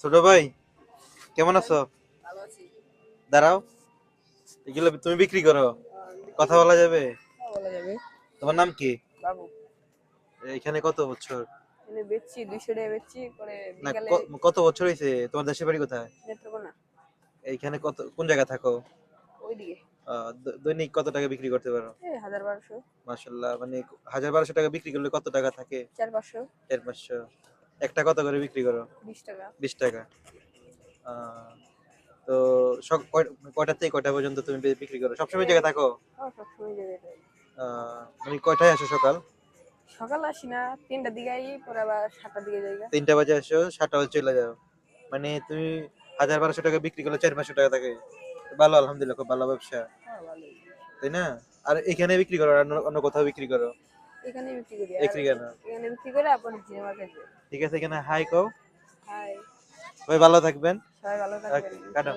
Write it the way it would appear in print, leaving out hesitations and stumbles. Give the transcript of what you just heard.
ছোট ভাই, কেমন আছো? ভালো আছি। দাঁড়াও, এগুলো তুমি বিক্রি করো? কথা বলা যাবে? হ্যাঁ, বলা যাবে। তোমার নাম কি? বাবু, এখানে কত বছর? এনে বেচছি 200 টাকা বেচছি, পরে না, বিকালে কত বছর হয়েছে? তোমার দেশের বাড়ি কোথায়? নেত্রকোনা এইখানে কোন জায়গা থাকো? ওইদিকে। দৈনিক কত টাকা বিক্রি করতে পারো? 1000-1200, মাশাল্লাহ, মানে 1,000-1,200 টাকা বিক্রি করলে কত টাকা থাকে? 400-500, 400-500। একটা কত করে বিক্রি করো? 20 টাকা। 20 টাকা। আহ, তো কয়টা থেকে কয়টা পর্যন্ত তুমি বিক্রি করো? সবসময় জায়গায় থাকো? সবসময় জায়গায় থাকি। মানে কয়টায় আসো সকাল? সকাল আসি না, 3টার দিকে আই, পরে আবার 7টার দিকে যাই গা। 3টা বাজে আসো, 7টা বাজে চলে যাও। মানে তুমি 1,000-1,200 টাকা বিক্রি করলে 400-500 টাকা থাকে। ভালো, আলহামদুলিল্লাহ, খুব ভালো ব্যবসা, হ্যাঁ, ভালোই। তাই না? আর এখানে বিক্রি করো, আর অন্য কোথাও বিক্রি করো? এখানে বিক্রি করি, আর এখানে কেন? এখানে বিক্রি করে আপনার জিনে মার্কেট যাই। ঠিক আছে, এখানে হাই কও। হাই, ভাই, ভালো থাকবেন। সবাই ভালো ওকে, থাকবেন। কাটো।